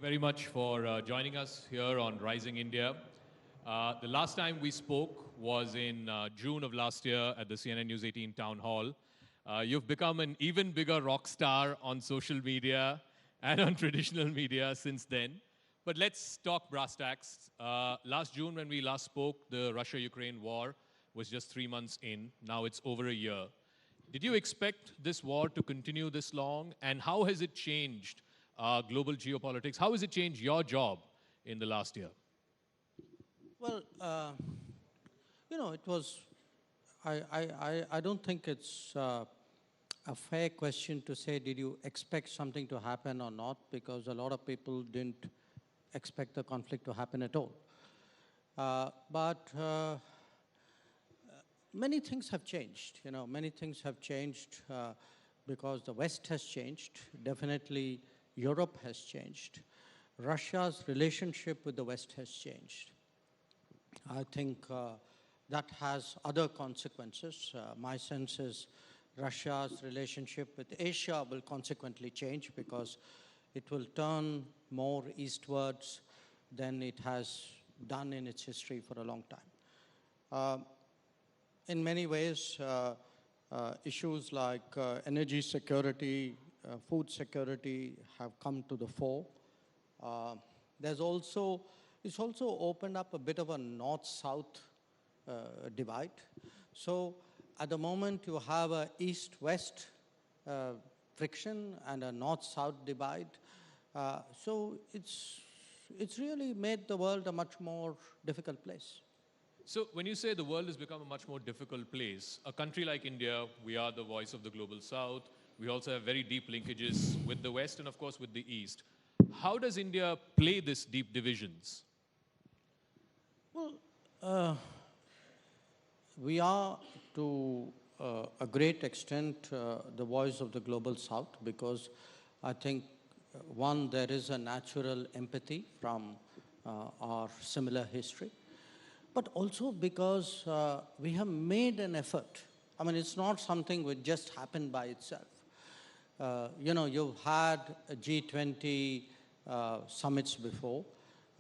very much for joining us here on Rising India. The last time we spoke was in June of last year at the CNN News 18 Town Hall. You've become an even bigger rock star on social media and on traditional media since then. But let's talk brass tacks. Last June when we last spoke, the Russia-Ukraine war was just 3 months in. Now it's over a year. Did you expect this war to continue this long? And how has it changed global geopolitics? How has it changed your job in the last year? Well, it was, I don't think it's a fair question to say, did you expect something to happen or not? Because a lot of people didn't expect the conflict to happen at all. But many things have changed. Many things have changed because the West has changed. Definitely, Europe has changed. Russia's relationship with the West has changed. I think that has other consequences. My sense is Russia's relationship with Asia will consequently change because it will turn more eastwards than it has done in its history for a long time. In many ways, issues like energy security, food security have come to the fore. It's also opened up a bit of a north-south divide. So at the moment you have a east-west friction and a north-south divide. So it's really made the world a much more difficult place. So when you say the world has become a much more difficult place, a country like India, we are the voice of the global south. We also have very deep linkages with the West and, of course, with the East. How does India play these deep divisions? Well, we are, to a great extent, the voice of the global south because I think, one, there is a natural empathy from our similar history, but also because we have made an effort. I mean, it's not something which just happened by itself. You've had G20 summits before.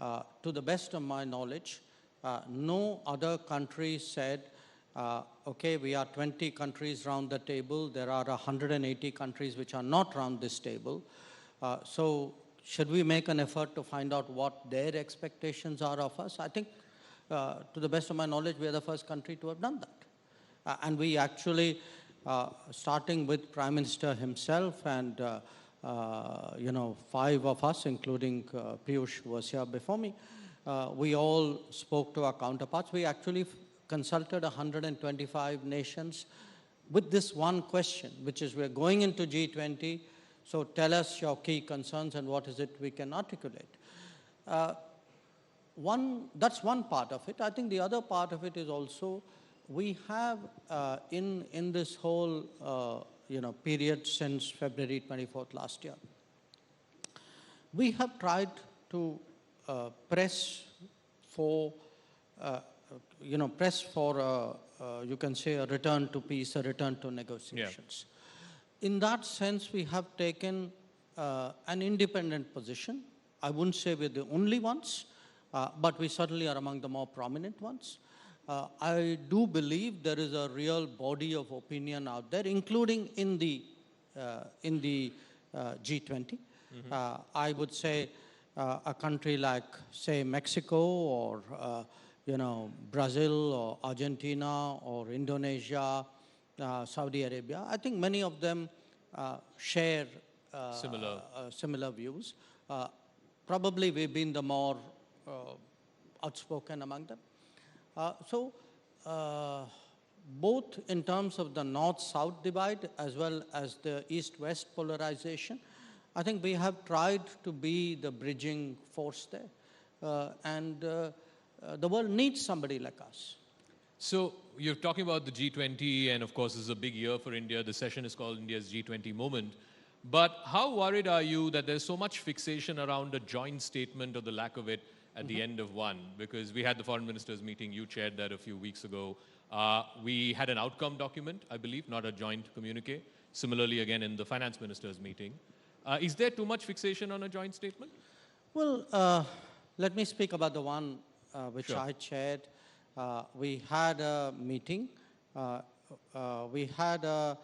To the best of my knowledge, no other country said, okay, we are 20 countries around the table. There are 180 countries which are not around this table. So should we make an effort to find out what their expectations are of us? I think, to the best of my knowledge, we are the first country to have done that. And we actually, starting with Prime Minister himself and, 5 of us, including Piyush, who was here before me, we all spoke to our counterparts. We actually consulted 125 nations with this one question, which is we're going into G20, so tell us your key concerns and what is it we can articulate. That's one part of it. I think the other part of it is also we have in this whole period since February 24th last year, we have tried to press for you can say a return to peace, a return to negotiations. Yeah. In that sense, we have taken an independent position. I wouldn't say we're the only ones, but we certainly are among the more prominent ones. I do believe there is a real body of opinion out there, including in the G20. Mm-hmm. I would say a country like, say, Mexico or Brazil or Argentina or Indonesia, Saudi Arabia. I think many of them share similar views. Probably we've been the more outspoken among them. So both in terms of the north-south divide as well as the east-west polarization, I think we have tried to be the bridging force there. And the world needs somebody like us. So you're talking about the G20, and of course, this is a big year for India. The session is called India's G20 moment. But how worried are you that there's so much fixation around a joint statement or the lack of it at the end of one? Because we had the foreign ministers meeting, you chaired that a few weeks ago. We had an outcome document, I believe, not a joint communique. Similarly, again, in the finance ministers meeting. Is there too much fixation on a joint statement? Well, let me speak about the one which Sure. I chaired. We had a meeting. We had a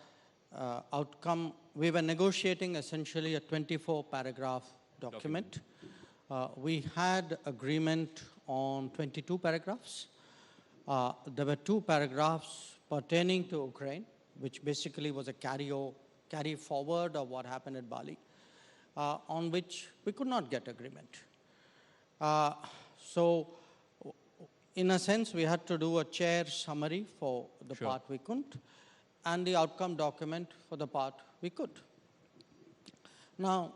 outcome. We were negotiating essentially a 24-paragraph document. We had agreement on 22 paragraphs. There were 2 paragraphs pertaining to Ukraine, which basically was a carry forward of what happened at Bali, on which we could not get agreement. So, in a sense, we had to do a chair summary for the Sure. part we couldn't, and the outcome document for the part we could. Now,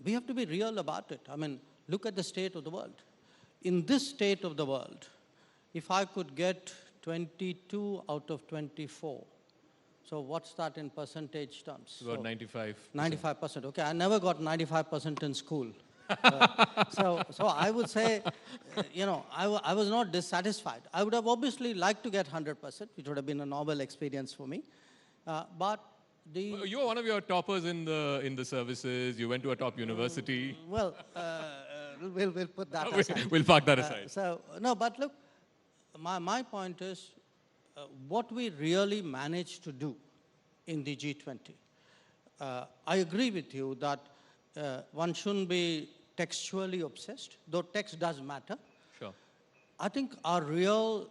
we have to be real about it. I mean, look at the state of the world. In this state of the world, if I could get 22 out of 24, so what's that in percentage terms? About So 95. 95%. Okay, I never got 95% in school. So I would say, I was not dissatisfied. I would have obviously liked to get 100%, which would have been a novel experience for me. But the You were one of your toppers in the services. You went to a top university. well, we'll put that aside. We'll park that aside. No, but look, my point is, what we really managed to do in the G20. I agree with you that one shouldn't be textually obsessed, though text does matter. Sure. I think our real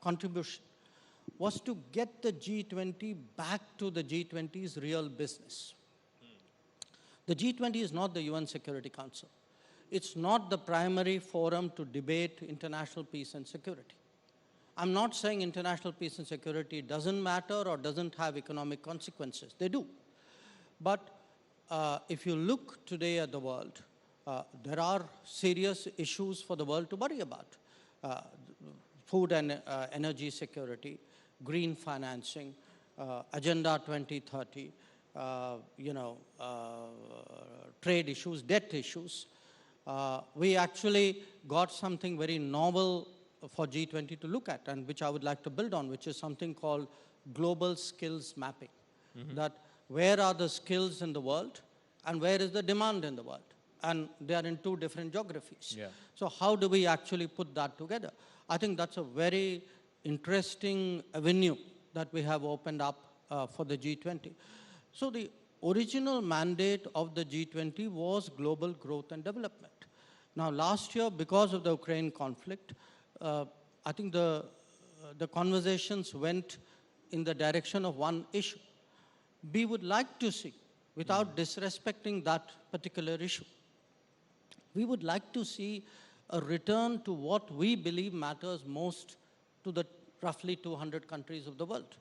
contribution was to get the G20 back to the G20's real business. The G20 is not the UN Security Council. It's not the primary forum to debate international peace and security. I'm not saying international peace and security doesn't matter or doesn't have economic consequences. They do. But if you look today at the world, there are serious issues for the world to worry about. Food and energy security, green financing, Agenda 2030, trade issues, debt issues. We actually got something very novel for G20 to look at, and which I would like to build on, which is something called global skills mapping. That where are the skills in the world and where is the demand in the world? And they are in 2 different geographies. Yeah. So how do we actually put that together? I think that's a very interesting avenue that we have opened up for the G20. So the original mandate of the G20 was global growth and development. Now last year, because of the Ukraine conflict, I think the conversations went in the direction of one issue. We would like to see, without disrespecting that particular issue, we would like to see a return to what we believe matters most to the roughly 200 countries of the world.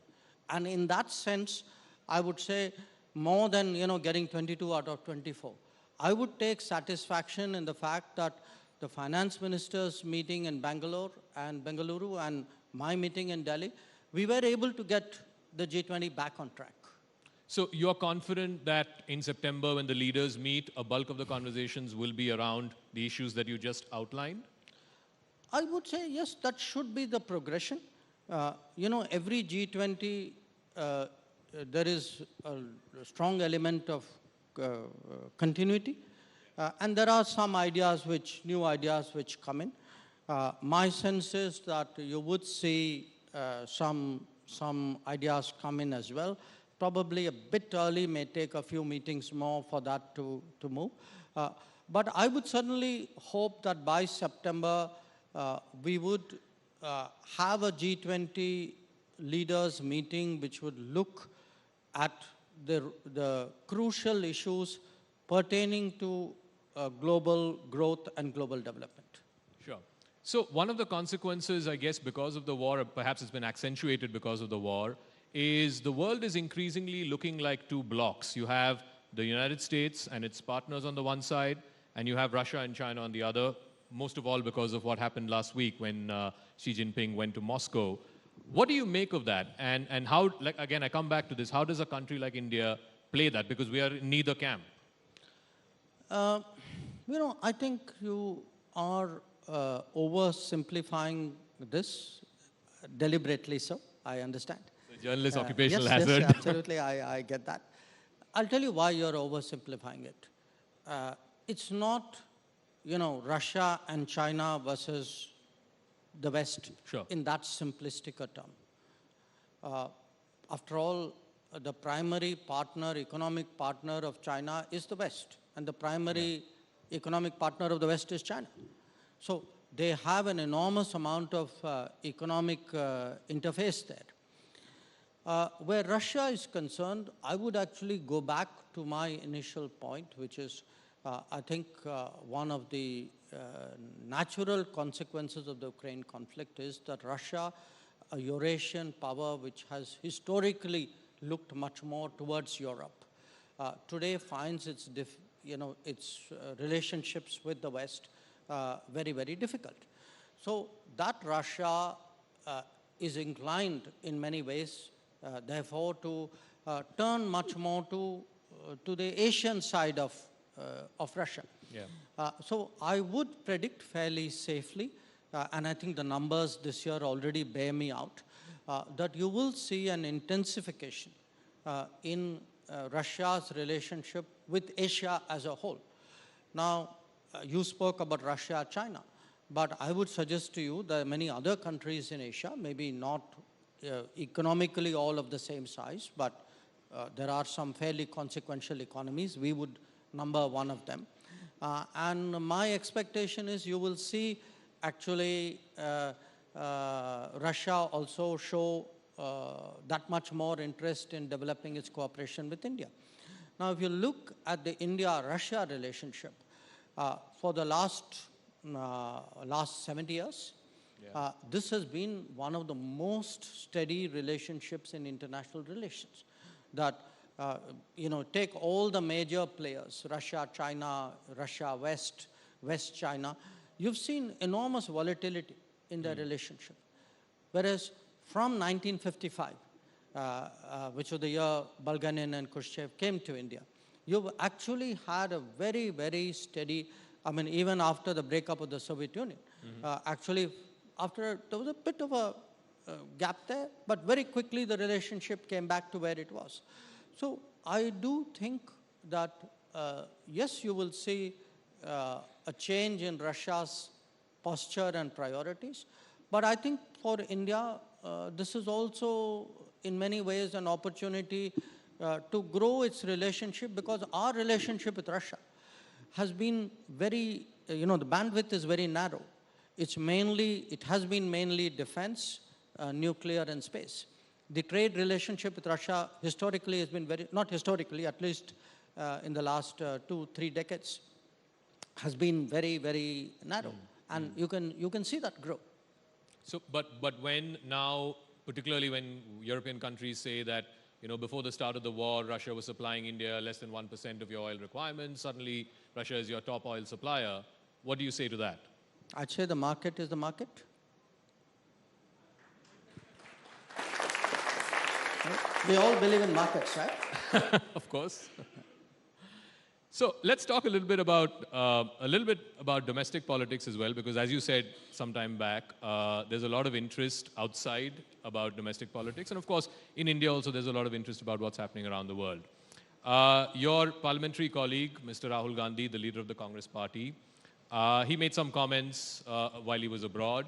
And in that sense, I would say more than getting 22 out of 24. I would take satisfaction in the fact that the finance ministers meeting in Bangalore and Bengaluru and my meeting in Delhi, we were able to get the G20 back on track. So you're confident that in September, when the leaders meet, a bulk of the conversations will be around the issues that you just outlined? I would say, yes, that should be the progression. Every G20, there is a strong element of continuity. And there are some new ideas which come in. My sense is that you would see some ideas come in as well. Probably a bit early, may take a few meetings more for that to move. But I would certainly hope that by September, we would have a G20 leaders meeting which would look at the crucial issues pertaining to global growth and global development. Sure. So one of the consequences, I guess, because of the war, perhaps it's been accentuated because of the war, is the world is increasingly looking like 2 blocks. You have the United States and its partners on the one side, and you have Russia and China on the other, most of all because of what happened last week when Xi Jinping went to Moscow. What do you make of that? And how, again, I come back to this, how does a country like India play that? Because we are in neither camp. I think you are oversimplifying this, deliberately so, I understand. The journalist occupational yes, hazard. Yes, absolutely, I get that. I'll tell you why you're oversimplifying it. it's not, Russia and China versus the West Sure. in that simplistic a term. After all, the primary partner, economic partner of China is the West, and the primary economic partner of the West is China. So they have an enormous amount of economic interface there. Where Russia is concerned, I would actually go back to my initial point, which is, I think one of the natural consequences of the Ukraine conflict is that Russia, a Eurasian power which has historically looked much more towards Europe, today finds its relationships with the West very, very difficult. So that Russia is inclined in many ways, therefore, to turn much more to the Asian side of Russia. Yeah. So I would predict fairly safely, and I think the numbers this year already bear me out, that you will see an intensification in Russia's relationship with Asia as a whole. Now, you spoke about Russia, China, but I would suggest to you that many other countries in Asia, maybe not economically all of the same size, but there are some fairly consequential economies. We would number one of them. And my expectation is you will see actually Russia also show that much more interest in developing its cooperation with India. Now, if you look at the India-Russia relationship, for the last 70 years, this has been one of the most steady relationships in international relations. That, take all the major players, Russia, China, Russia, West, West China, you've seen enormous volatility in their relationship. Whereas from 1955, which was the year Bulganin and Khrushchev came to India, you've actually had a very, very steady, even after the breakup of the Soviet Union, actually, there was a bit of a gap there, but very quickly the relationship came back to where it was. So I do think that, yes, you will see a change in Russia's posture and priorities, but I think for India, this is also in many ways an opportunity to grow its relationship, because our relationship with Russia has been very, the bandwidth is very narrow. It has been mainly defense, nuclear and space. The trade relationship with Russia historically has been not historically, at least in the last 2-3 decades, has been very, very narrow. And you can see that grow. So, but when now, particularly when European countries say that, before the start of the war, Russia was supplying India less than 1% of your oil requirements, suddenly Russia is your top oil supplier, what do you say to that? I'd say the market is the market. We all believe in markets, right? Of course. So let's talk a little bit about domestic politics as well, because as you said some time back, there's a lot of interest outside about domestic politics, and of course in India also there's a lot of interest about what's happening around the world. Your parliamentary colleague, Mr. Rahul Gandhi, the leader of the Congress party, he made some comments while he was abroad.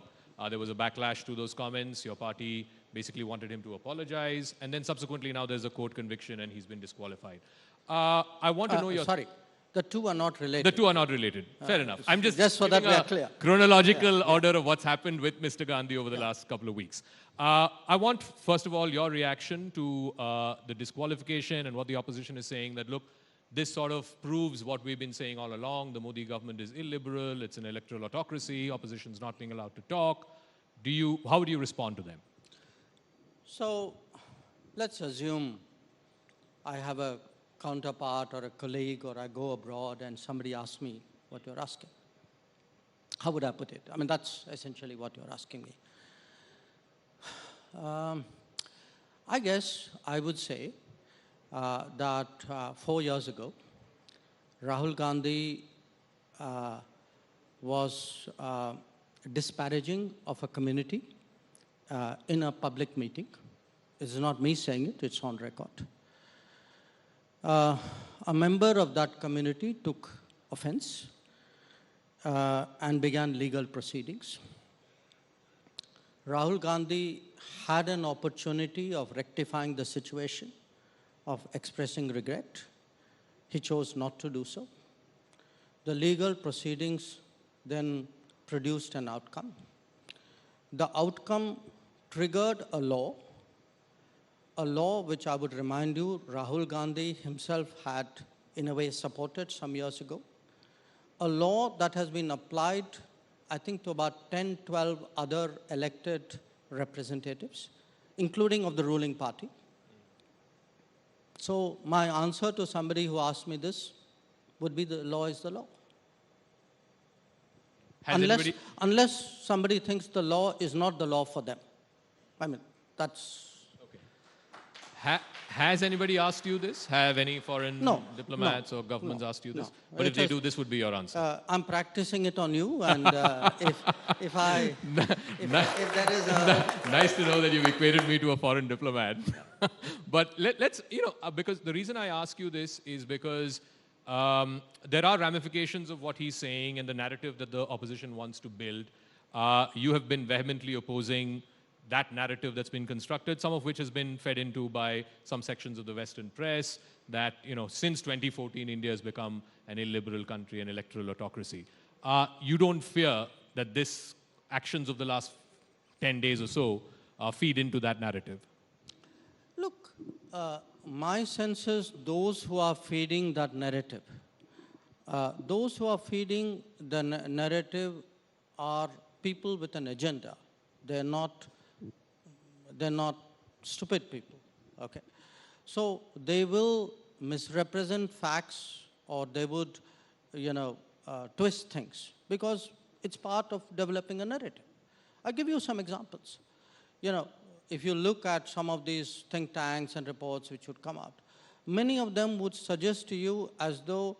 There was a backlash to those comments. Your party basically wanted him to apologize, and then subsequently now there's a court conviction and he's been disqualified. I want to know your... Sorry, the two are not related. The two are not related. Fair enough. I'm just so that we are clear. Chronological order of what's happened with Mr. Gandhi over the last couple of weeks. I want, first of all, your reaction to the disqualification and what the opposition is saying, that, look, this sort of proves what we've been saying all along. The Modi government is illiberal. It's an electoral autocracy. Opposition's not being allowed to talk. How would you respond to them? So let's assume I have a counterpart or a colleague, or I go abroad and somebody asks me what you're asking. How would I put it? That's essentially what you're asking me. I guess I would say that 4 years ago, Rahul Gandhi was disparaging of a community in a public meeting. It's not me saying it, it's on record. A member of that community took offense and began legal proceedings. Rahul Gandhi had an opportunity of rectifying the situation, of expressing regret. He chose not to do so. The legal proceedings then produced an outcome. The outcome triggered a law which I would remind you Rahul Gandhi himself had in a way supported some years ago, a law that has been applied, I think, to about 10, 12 other elected representatives, including of the ruling party. So my answer to somebody who asked me this would be the law is the law. Unless somebody thinks the law is not the law for them. I mean, that's... Okay. Has anybody asked you this? Have any foreign diplomats or governments asked you this? But if they do, this would be your answer. I'm practicing it on you, and if there is a... Nice to know that you've equated me to a foreign diplomat. But let's, because the reason I ask you this is because there are ramifications of what he's saying and the narrative that the opposition wants to build. You have been vehemently opposing that narrative that's been constructed, some of which has been fed into by some sections of the Western press, that, since 2014, India has become an illiberal country, an electoral autocracy. You don't fear that this actions of the last 10 days or so feed into that narrative? Look, my sense is those who are feeding that narrative, narrative are people with an agenda. They're not stupid people, okay? So they will misrepresent facts, or they would, twist things, because it's part of developing a narrative. I'll give you some examples. If you look at some of these think tanks and reports which would come out, many of them would suggest to you as though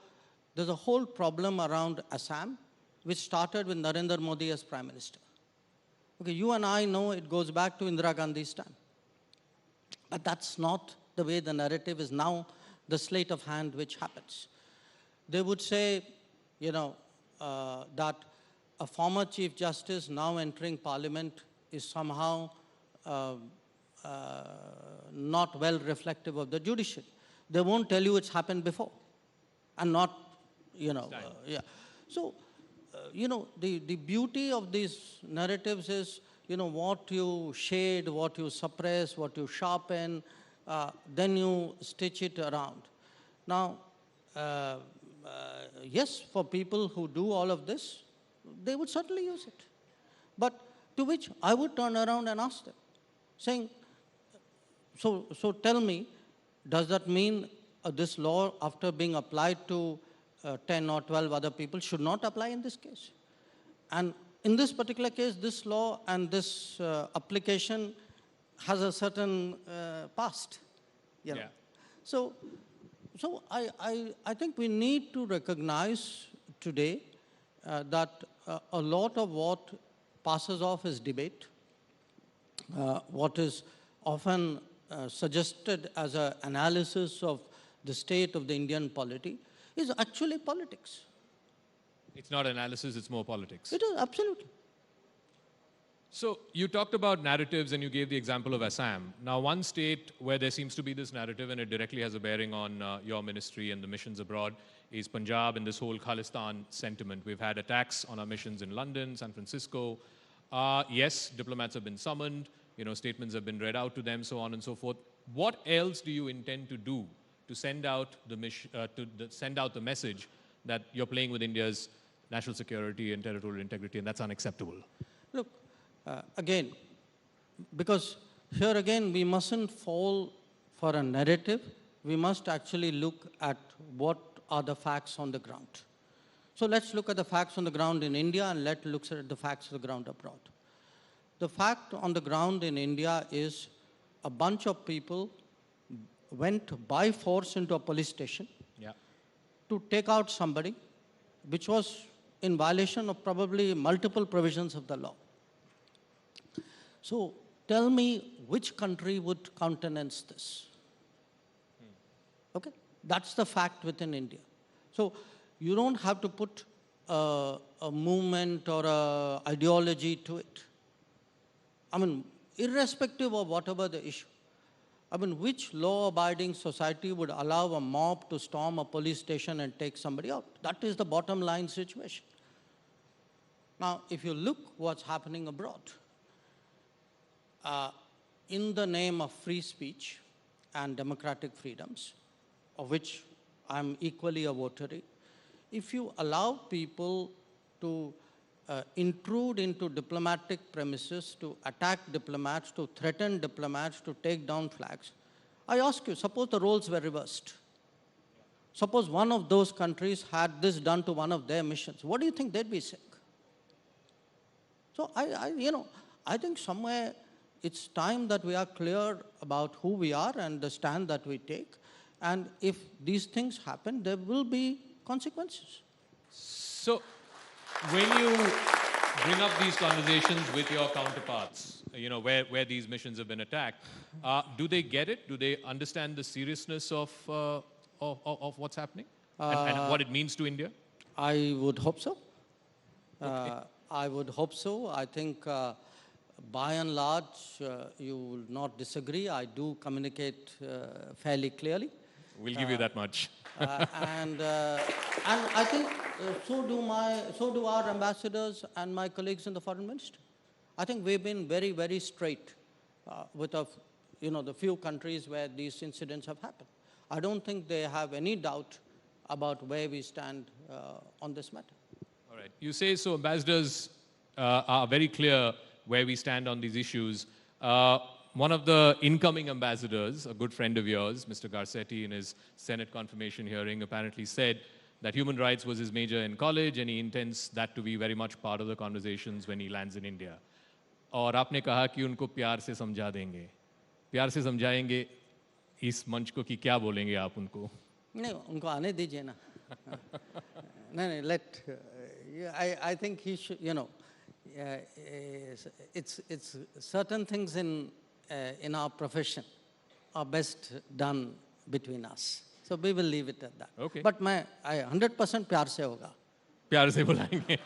there's a whole problem around Assam, which started with Narendra Modi as Prime Minister. Okay, you and I know it goes back to Indira Gandhi's time. But that's not the way the narrative is now, the sleight of hand which happens. They would say, that a former Chief Justice now entering Parliament is somehow not well reflective of the judiciary. They won't tell you it's happened before, and not, yeah. So, the beauty of these narratives is, what you shade, what you suppress, what you sharpen, then you stitch it around. Now, yes, for people who do all of this, they would certainly use it. But to which I would turn around and ask them, saying, so tell me, does that mean this law, after being applied to 10 or 12 other people, should not apply in this case? And in this particular case, this law and this application has a certain past. Yeah. So I think we need to recognize today that a lot of what passes off as debate, what is often suggested as an analysis of the state of the Indian polity, is actually politics. It's not analysis, it's more politics. It is, absolutely. So you talked about narratives and you gave the example of Assam. Now, one state where there seems to be this narrative and it directly has a bearing on your ministry and the missions abroad is Punjab and this whole Khalistan sentiment. We've had attacks on our missions in London, San Francisco. Yes, diplomats have been summoned, statements have been read out to them, so on and so forth. What else do you intend to do to send out the message that you're playing with India's national security and territorial integrity, and that's unacceptable? Look, again, because here again, we mustn't fall for a narrative. We must actually look at what are the facts on the ground. So let's look at the facts on the ground in India, and let's look at the facts on the ground abroad. The fact on the ground in India is a bunch of people went by force into a police station to take out somebody, which was in violation of probably multiple provisions of the law. So tell me which country would countenance this? Okay, that's the fact within India. So You don't have to put a movement or a ideology to it. I mean, irrespective of whatever the issue. I mean, which law-abiding society would allow a mob to storm a police station and take somebody out? That is the bottom line situation. Now, if you look what's happening abroad, in the name of free speech and democratic freedoms, of which I'm equally a votary, if you allow people to intrude into diplomatic premises, to attack diplomats, to threaten diplomats, to take down flags, I ask you, suppose the roles were reversed. Suppose one of those countries had this done to one of their missions. What do you think they'd be saying? So I think somewhere it's time that we are clear about who we are and the stand that we take. And if these things happen, there will be consequences. So, when you bring up these conversations with your counterparts, where these missions have been attacked, do they get it? Do they understand the seriousness of what's happening and what it means to India? I would hope so. Okay. I would hope so. I think by and large, you will not disagree. I do communicate fairly clearly. We'll give you that much. And I think so do our ambassadors and my colleagues in the foreign ministry. I think we've been very, very straight with the few countries where these incidents have happened. I don't think they have any doubt about where we stand on this matter. All right. You say so. Ambassadors are very clear where we stand on these issues. One of the incoming ambassadors, a good friend of yours, Mr. Garcetti, in his Senate confirmation hearing, apparently said that human rights was his major in college and he intends that to be very much part of the conversations when he lands in India. और आपने कहा कि उनको प्यार से समझा देंगे. प्यार से समझाएंगे इस मंच को कि क्या बोलेंगे आप उनको? नहीं, उनको आने दीजिए ना. No, I think he should, it's certain things in our profession are best done between us. So we will leave it at that. Okay. But I 100% प्यार से होगा. प्यार से बुलाएंगे.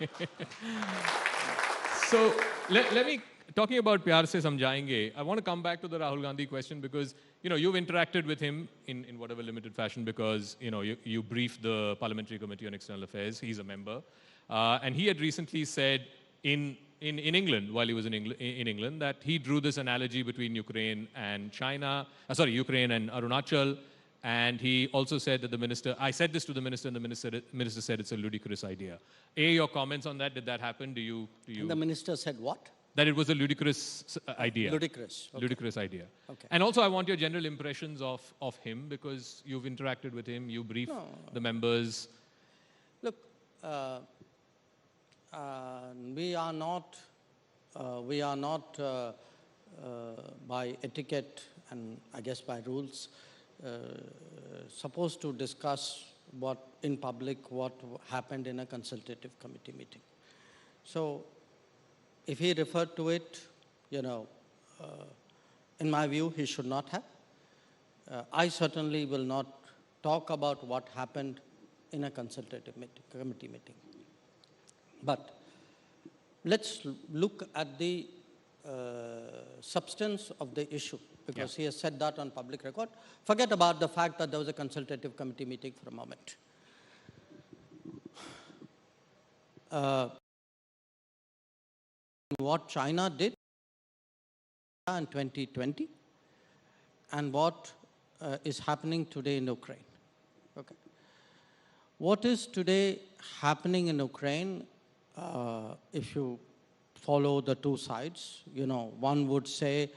So let me, talking about प्यार से समझाएंगे, I want to come back to the Rahul Gandhi question because, you've interacted with him in whatever limited fashion because, you briefed the Parliamentary Committee on External Affairs. He's a member. And he had recently said in England, while he was in England, that he drew this analogy between Ukraine and Ukraine and Arunachal. And he also said that I said this to the minister, and the minister said it's a ludicrous idea. Your comments on that, did that happen? Do you? And the minister said what? That it was a ludicrous idea. Ludicrous. Okay. Ludicrous idea. Okay. And also I want your general impressions of him because you've interacted with him, you briefed the members. Look, we are not by etiquette and I guess by rules supposed to discuss in public what happened in a consultative committee meeting. So if he referred to it, in my view, he should not have. I certainly will not talk about what happened in a consultative committee meeting. But let's look at the substance of the issue, because he has said that on public record. Forget about the fact that there was a consultative committee meeting for a moment. What China did in 2020 and what is happening today in Ukraine. Okay. What is today happening in Ukraine, if you follow the two sides, one would say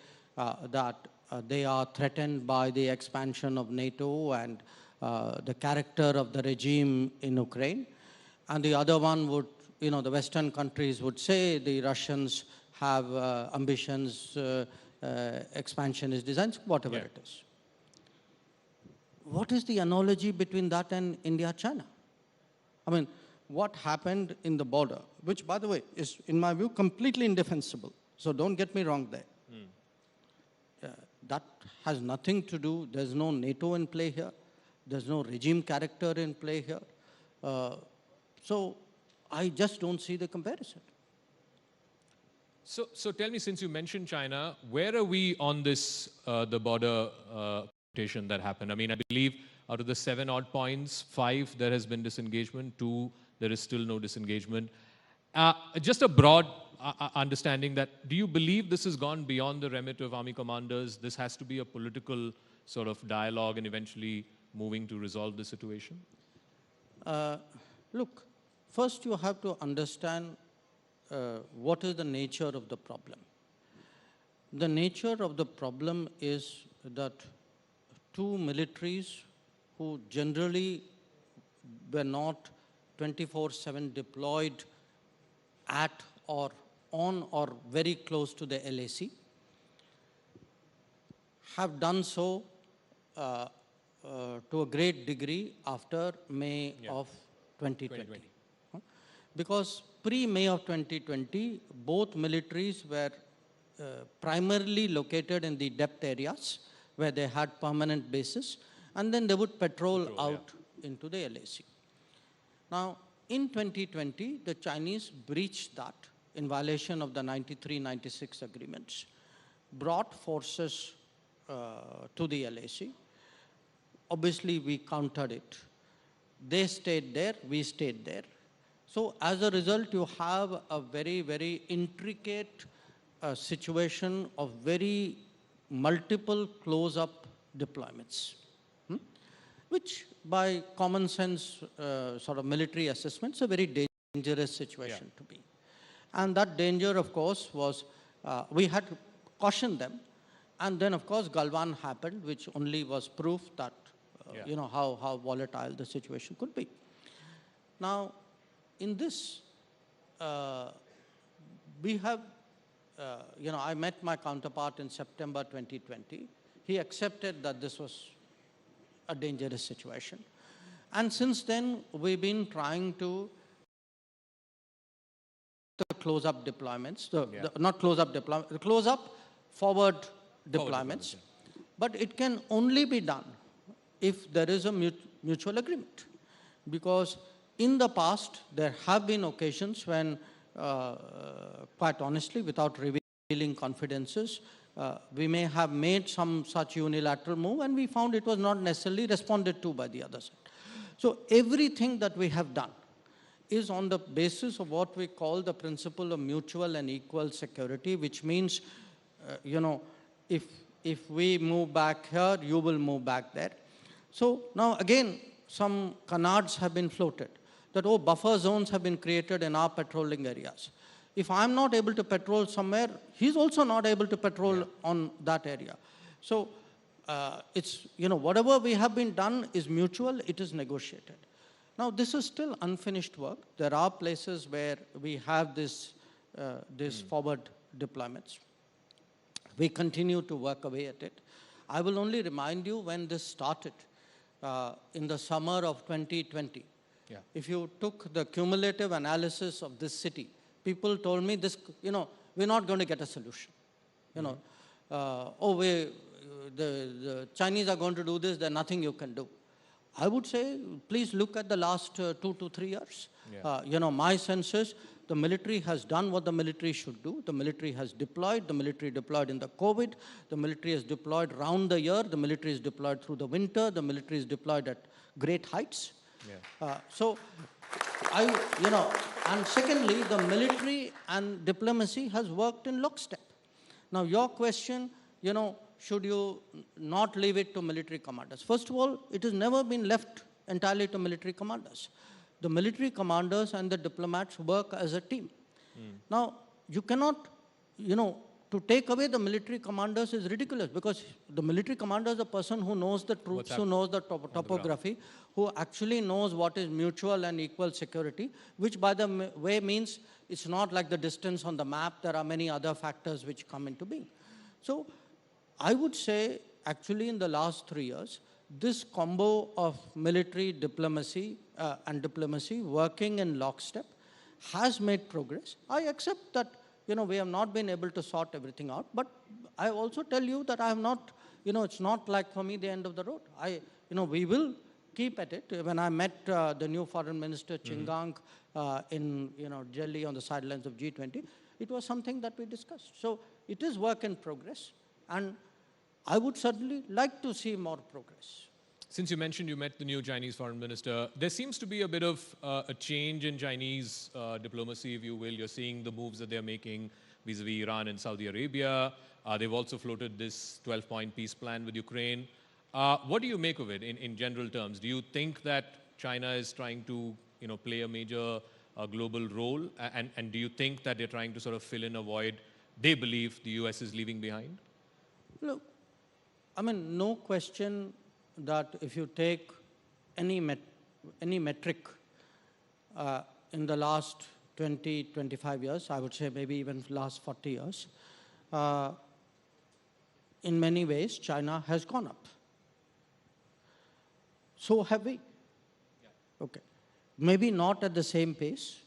that they are threatened by the expansion of NATO and the character of the regime in Ukraine. And the other one would, the Western countries would say the Russians have ambitions, expansionist designs, whatever it is. What is the analogy between that and India-China? I mean, what happened in the border, which, by the way, is, in my view, completely indefensible. So don't get me wrong there. That has nothing to do, there's no NATO in play here. There's no regime character in play here. So I just don't see the comparison. So tell me, since you mentioned China, where are we on this, the border confrontation that happened? I mean, I believe out of the 7 odd points, 5, there has been disengagement, 2, there is still no disengagement. Just a broad understanding that, do you believe this has gone beyond the remit of army commanders? This has to be a political sort of dialogue and eventually moving to resolve the situation? Look, first you have to understand what is the nature of the problem. The nature of the problem is that two militaries who generally were not 24/7 deployed at or on or very close to the LAC have done so to a great degree after May of 2020. Because pre-May of 2020, both militaries were primarily located in the depth areas where they had permanent bases, and then they would patrol out into the LAC. Now, in 2020, the Chinese breached that in violation of the 93-96 agreements, brought forces to the LAC. Obviously, we countered it. They stayed there, we stayed there. So as a result, you have a very, very intricate situation of very multiple close-up deployments, which by common sense sort of military assessment is a very dangerous situation to be. And that danger, of course, was, we had to caution them. And then, of course, Galwan happened, which only was proof that, you know, how volatile the situation could be. Now, in this, we have, you know, I met my counterpart in September 2020. He accepted that this was a dangerous situation. And since then, we've been trying to the close-up deployments, not close-up deployments, the close-up forward deployments. But it can only be done if there is a mutual agreement. Because in the past, there have been occasions when, quite honestly, without revealing confidences, we may have made some such unilateral move and we found it was not necessarily responded to by the other side. So everything that we have done is on the basis of what we call the principle of mutual and equal security, which means, you know, if we move back here, you will move back there. So now again, some canards have been floated that, oh, buffer zones have been created in our patrolling areas. If I'm not able to patrol somewhere, he's also not able to patrol on that area. So it's, you know, whatever we have been done is mutual, it is negotiated. Now, this is still unfinished work. There are places where we have this forward deployments. We continue to work away at it. I will only remind you when this started in the summer of 2020. If you took the cumulative analysis of this city, people told me this, you know, we're not going to get a solution. You know, oh, the Chinese are going to do this, there's nothing you can do. I would say, please look at the last 2 to 3 years. You know, my sense is the military has done what the military should do. The military has deployed. The military deployed in the COVID. The military is deployed round the year. The military is deployed through the winter. The military is deployed at great heights. So, you know, and secondly, the military and diplomacy has worked in lockstep. Now, your question, you know, should you not leave it to military commanders? First of all, it has never been left entirely to military commanders. The military commanders and the diplomats work as a team. Now, you cannot, you know, to take away the military commanders is ridiculous because the military commander is a person who knows the troops, who knows the topography, who actually knows what is mutual and equal security, which by the way means it's not like the distance on the map. There are many other factors which come into being. So I would say actually in the last 3 years, this combo of military diplomacy and diplomacy working in lockstep has made progress. I accept that, you know, we have not been able to sort everything out, but I also tell you that I have not, you know, it's not like for me the end of the road. You know, we will keep at it. When I met the new foreign minister, Chingang, in Delhi on the sidelines of G20, it was something that we discussed. So it is work in progress, and I would certainly like to see more progress. Since you mentioned you met the new Chinese foreign minister, there seems to be a bit of a change in Chinese diplomacy, if you will. You're seeing the moves that they're making vis-a-vis Iran and Saudi Arabia. They've also floated this 12-point peace plan with Ukraine. What do you make of it in general terms? Do you think that China is trying to play a major global role? And do you think that they're trying to sort of fill in a void they believe the US is leaving behind? Look, I mean, no question that if you take any metric in the last 20, 25 years, I would say maybe even last 40 years, in many ways, China has gone up. So have we. Yeah. Okay. Maybe not at the same pace.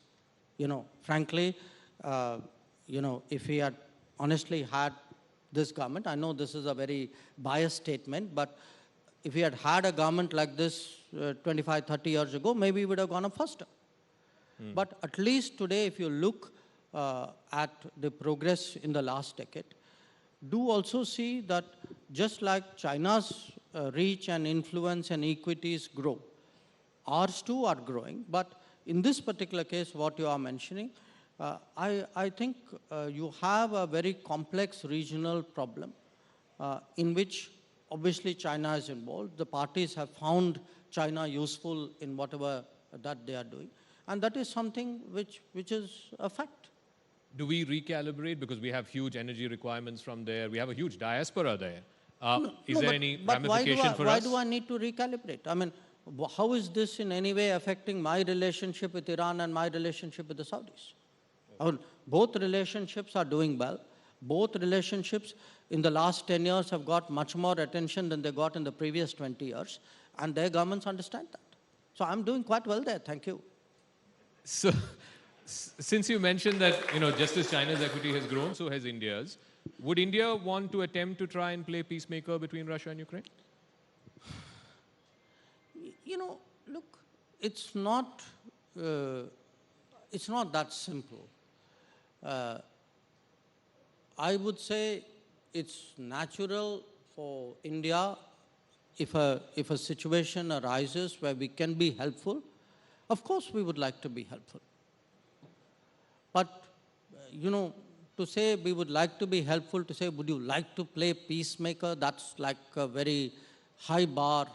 Frankly, if we had honestly had this government, I know this is a very biased statement, but if we had had a government like this 25, 30 years ago, maybe we would have gone up faster. But at least today, if you look at the progress in the last decade, do also see that just like China's reach and influence and equities grow, ours too are growing. But in this particular case, what you are mentioning, I think you have a very complex regional problem in which obviously China is involved. The parties have found China useful in whatever that they are doing. And that is something which is a fact. Do we recalibrate because we have huge energy requirements from there? We have a huge diaspora there. Is there any ramification for us? Why do I need to recalibrate? I mean, how is this in any way affecting my relationship with Iran and my relationship with the Saudis? I mean, both relationships are doing well. Both relationships in the last 10 years have got much more attention than they got in the previous 20 years. And their governments understand that. So I'm doing quite well there. Thank you. So, since you mentioned that, just as China's equity has grown, so has India's, would India want to attempt to try and play peacemaker between Russia and Ukraine? Look, it's not that simple. I would say it's natural for India, if a situation arises where we can be helpful, of course we would like to be helpful. But, to say we would like to be helpful, to say would you like to play peacemaker, that's like a very high bar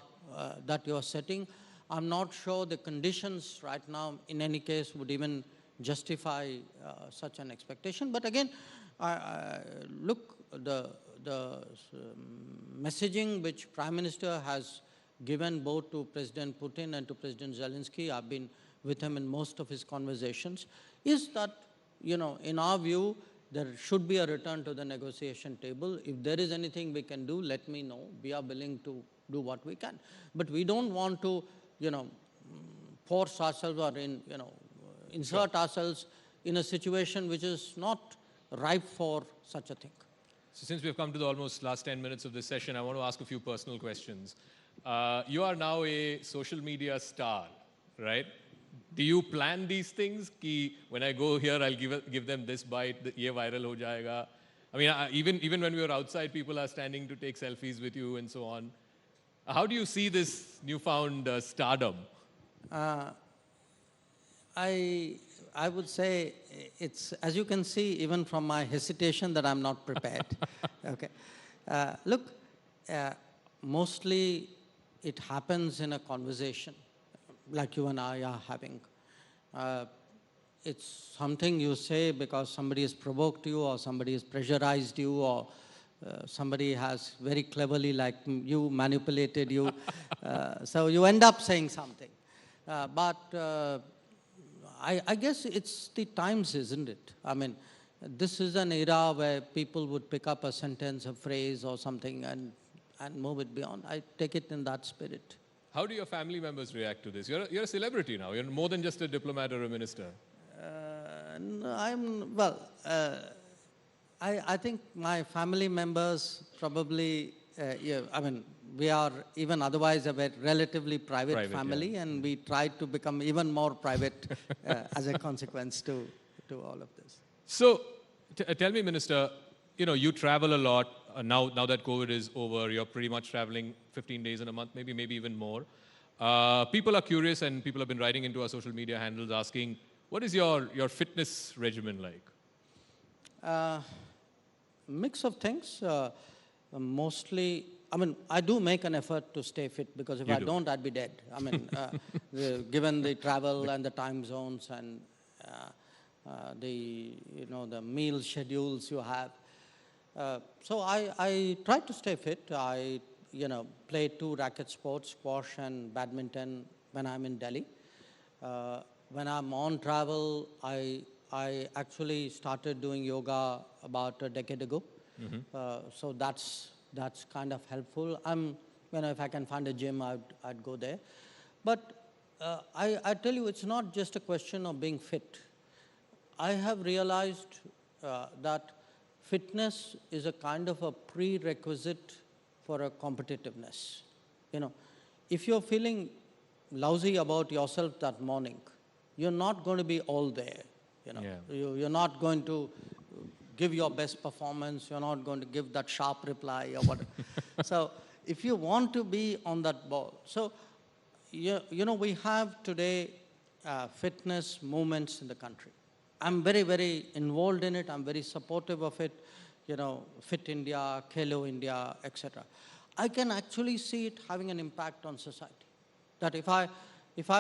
that you're setting. I'm not sure the conditions right now, in any case, would even justify such an expectation. But again, look, the messaging which Prime Minister has given both to President Putin and to President Zelensky, I've been with him in most of his conversations, is that, in our view, there should be a return to the negotiation table. If there is anything we can do, let me know. We are willing to do what we can. But we don't want to, force ourselves or insert ourselves in a situation which is not ripe for such a thing. So since we've come to the almost last 10 minutes of this session, I want to ask a few personal questions. You are now a social media star, right? Do you plan these things? Ki when I go here, I'll give them this bite, ye viral ho jayega. I mean, even when we were outside, people are standing to take selfies with you and so on. How do you see this newfound stardom? I would say it's, as you can see, even from my hesitation, that I'm not prepared. Okay. Look, mostly it happens in a conversation like you and I are having. It's something you say because somebody has provoked you or somebody has pressurized you or somebody has very cleverly, like you, manipulated you. So you end up saying something. But I guess it's the times, isn't it? I mean, this is an era where people would pick up a sentence, a phrase or something and move it beyond. I take it in that spirit. How do your family members react to this? You're a celebrity now. You're more than just a diplomat or a minister. I think my family members probably, we are even otherwise a relatively private family, yeah. and we try to become even more private as a consequence to all of this. So, tell me, Minister, you travel a lot. Now that COVID is over, you're pretty much traveling 15 days in a month, maybe even more. People are curious, and people have been writing into our social media handles asking, what is your fitness regimen like? Mix of things. Mostly, I mean, I do make an effort to stay fit, because if I don't, I'd be dead. I mean, given the travel and the time zones and the meal schedules you have. So I try to stay fit. I play 2 racket sports, squash and badminton, when I'm in Delhi. When I'm on travel, I actually started doing yoga about a decade ago. So that's kind of helpful. If I can find a gym, I'd go there. But I tell you, it's not just a question of being fit. I have realized that fitness is a kind of a prerequisite for a competitiveness. If you're feeling lousy about yourself that morning, you're not going to be all there. You're not going to give your best performance. You're not going to give that sharp reply or whatever. So if you want to be on that ball, so we have today fitness movements in the country. I'm very, very involved in it. I'm very supportive of it. Fit India, Khelo India, etc. I can actually see it having an impact on society. That if I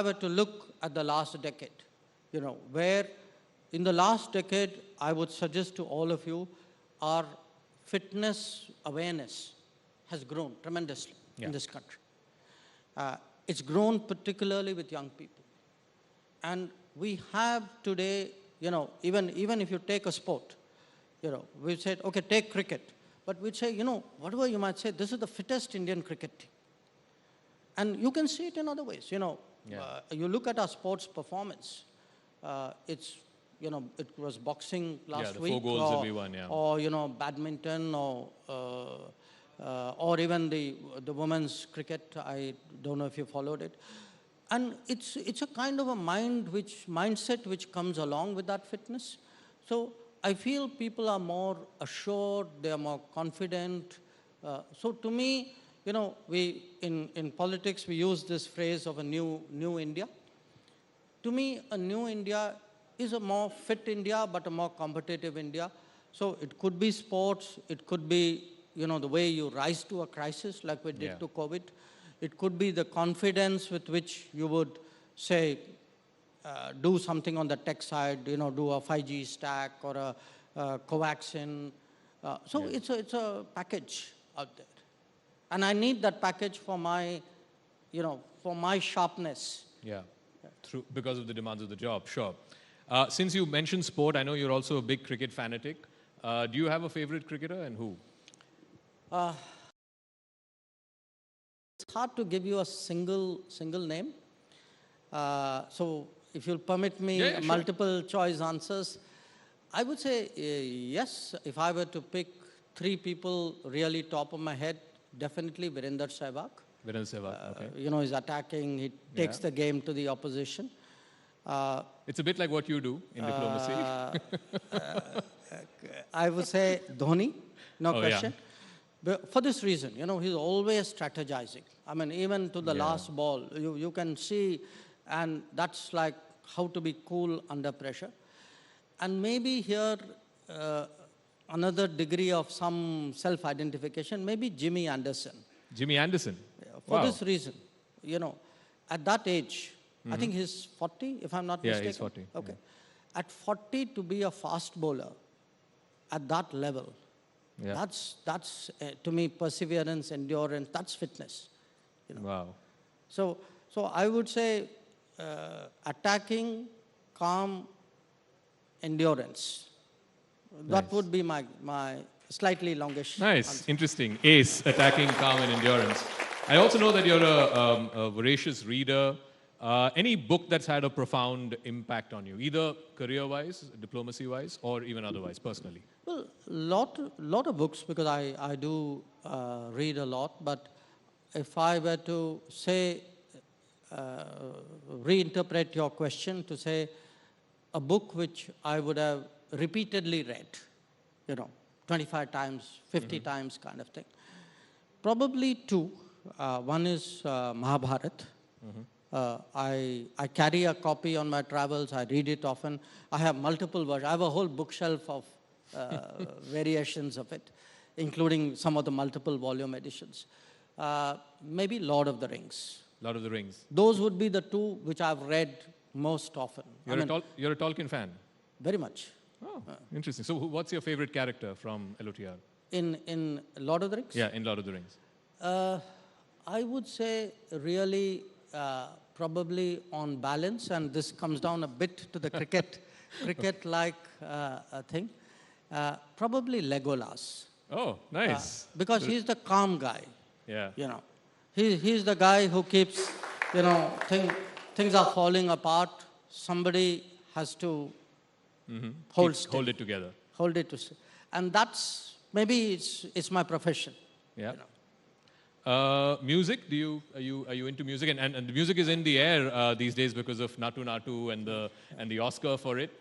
were to look at the last decade, where in the last decade, I would suggest to all of you, our fitness awareness has grown tremendously in this country. It's grown particularly with young people. And we have today, even if you take a sport, we said, okay, take cricket. But we'd say, whatever you might say, this is the fittest Indian cricket team. And you can see it in other ways. You look at our sports performance. It was boxing last week. 4 goals that we won, or badminton, or even the women's cricket. I don't know if you followed it. And it's a kind of a mindset which comes along with that fitness. So I feel people are more assured, they are more confident. So to me, we in politics we use this phrase of a new India. To me, a new India is a more fit India, but a more competitive India. So it could be sports, it could be the way you rise to a crisis like we did to COVID. It could be the confidence with which you would say, do something on the tech side, do a 5G stack or a covaxin. So it's a package out there. And I need that package for my, for my sharpness. Because of the demands of the job, sure. Since you mentioned sport, I know you're also a big cricket fanatic. Do you have a favorite cricketer, and who? It's hard to give you a single name. So if you'll permit me multiple choice answers, I would say yes. If I were to pick 3 people really top of my head, definitely Virender Sehwag. Okay. He's attacking, he takes the game to the opposition. It's a bit like what you do in diplomacy. I would say Dhoni, no question. But for this reason, he's always strategizing. I mean, even to the last ball, you can see, and that's like how to be cool under pressure. And maybe here, another degree of some self-identification, maybe Jimmy Anderson. Jimmy Anderson? For this reason, at that age, I think he's 40, if I'm not mistaken. Yeah, he's 40. Okay. At 40, to be a fast bowler at that level, that's to me, perseverance, endurance, that's fitness. Wow. So I would say attacking, calm, endurance. That would be my slightly longish answer. Interesting. Ace, attacking, calm, and endurance. I also know that you're a voracious reader. Any book that's had a profound impact on you, either career-wise, diplomacy-wise, or even otherwise, personally? Well, lot of books, because I do read a lot, but if I were to say, reinterpret your question to say a book which I would have repeatedly read, 25 times, 50 times kind of thing. Probably two. One is Mahabharata. I carry a copy on my travels. I read it often. I have multiple versions. I have a whole bookshelf of variations of it, including some of the multiple volume editions. Maybe Lord of the Rings. Lord of the Rings. Those would be the two which I've read most often. You're a Tolkien fan? Very much. Oh, interesting. So what's your favorite character from LOTR? In Lord of the Rings? Yeah, in Lord of the Rings. I would say really probably on balance, and this comes down a bit to the cricket-like thing, probably Legolas. Oh, nice. Because he's the calm guy. Yeah. He's the guy who keeps, things are falling apart. Somebody has to hold it together. Hold it to, and that's maybe it's my profession. Yeah. Music? Are you into music? And the music is in the air these days because of Natu Natu and the Oscar for it.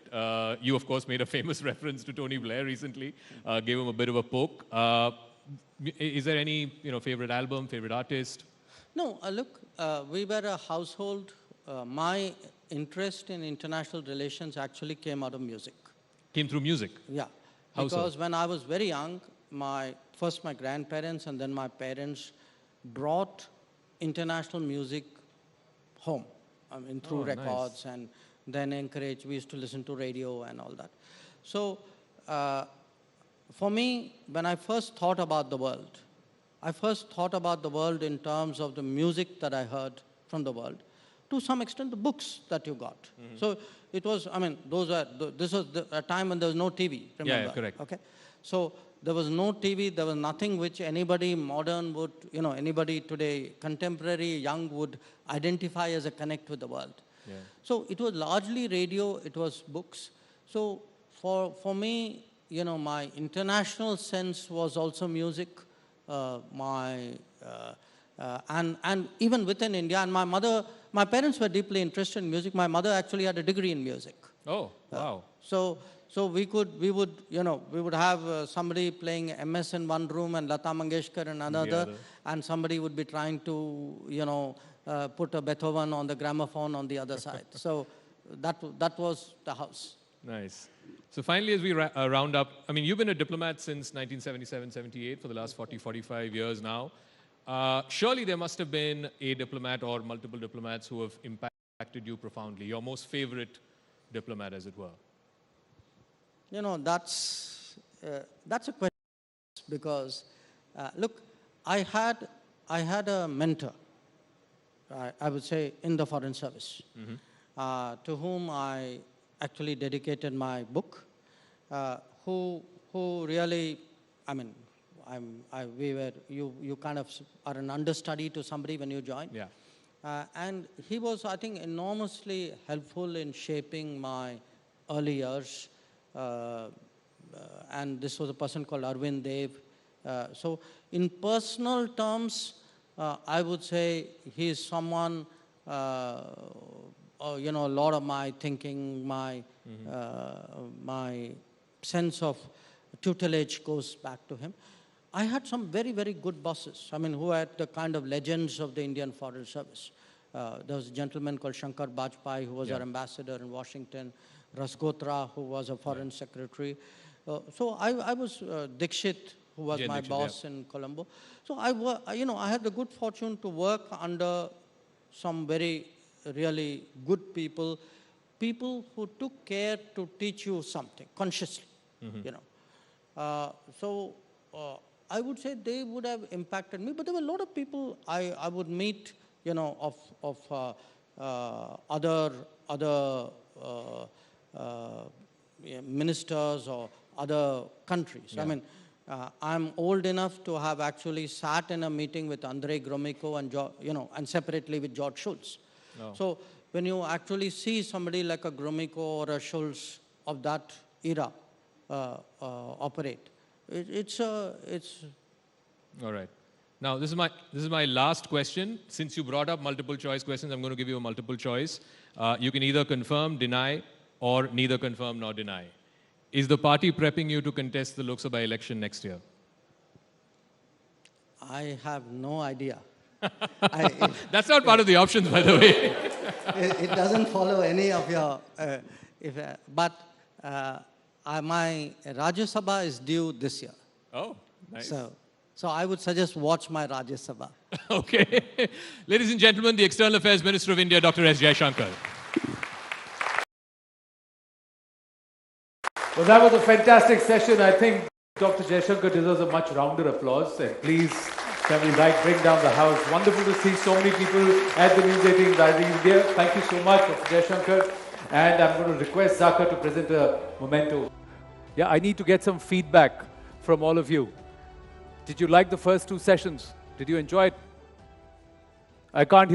You of course made a famous reference to Tony Blair recently. Gave him a bit of a poke. Is there any favorite album, favorite artist? No. Look, we were a household. My interest in international relations actually came out of music. Came through music? Yeah. How because so? When I was very young, first my grandparents and then my parents brought international music home. I mean, through records, nice. And then encouraged, we used to listen to radio and all that. So for me, when I first thought about the world, I first thought about the world in terms of the music that I heard from the world, to some extent the books that you got. So it was, this was a time when there was no TV, remember? Yeah, correct. Okay. So there was no TV, there was nothing which anybody modern would, anybody today, contemporary, young would identify as a connect with the world. Yeah. So it was largely radio, it was books. So for me, my international sense was also music. And even within India, and my parents were deeply interested in music. My mother actually had a degree in music. Oh, wow. So we would have somebody playing MS in one room and Lata Mangeshkar in another, and somebody would be trying to, put a Beethoven on the gramophone on the other side. So that was the house. Nice. So finally, as we round up, you've been a diplomat since 1977-78 for the last 40-45 years now. Surely there must have been a diplomat or multiple diplomats who have impacted you profoundly. Your most favorite diplomat, as it were. That's a question, because look, I had a mentor, I would say, in the Foreign Service, to whom I actually dedicated my book, who really, you kind of are an understudy to somebody when you join. Yeah. And he was, I think, enormously helpful in shaping my early years. And this was a person called Arvind Dev. So in personal terms, I would say he is someone, a lot of my thinking, my sense of tutelage goes back to him. I had some very, very good bosses, who were the kind of legends of the Indian Foreign Service. There was a gentleman called Shankar Bajpai, who was our ambassador in Washington, Rasgotra, who was a foreign secretary. So I was Dixit, who was my boss in Colombo. So I had the good fortune to work under some very, really good people who took care to teach you something consciously, So I would say they would have impacted me, but there were a lot of people I would meet, of other ministers or other countries. Yeah. I'm old enough to have actually sat in a meeting with Andrei Gromyko and and separately with George Shultz. Oh. So when you actually see somebody like a Gromyko or a Schultz of that era operate, it's All right. Now, this is my last question. Since you brought up multiple choice questions, I'm going to give you a multiple choice. You can either confirm, deny, or neither confirm nor deny. Is the party prepping you to contest the Lok Sabha election next year? I have no idea. That's not part of the options, by the way. It doesn't follow any of your... my Rajya Sabha is due this year. Oh, nice. So I would suggest watch my Rajya Sabha. Okay. Ladies and gentlemen, the External Affairs Minister of India, Dr. S. Jaishankar. Well, that was a fantastic session. I think Dr. Jaishankar deserves a much rounder applause. And please, can we bring down the house? Wonderful to see so many people at the News 18 Rising India. Thank you so much, Dr. Jaishankar. And I'm going to request Zaka to present a memento. Yeah, I need to get some feedback from all of you. Did you like the first two sessions? Did you enjoy it? I can't hear.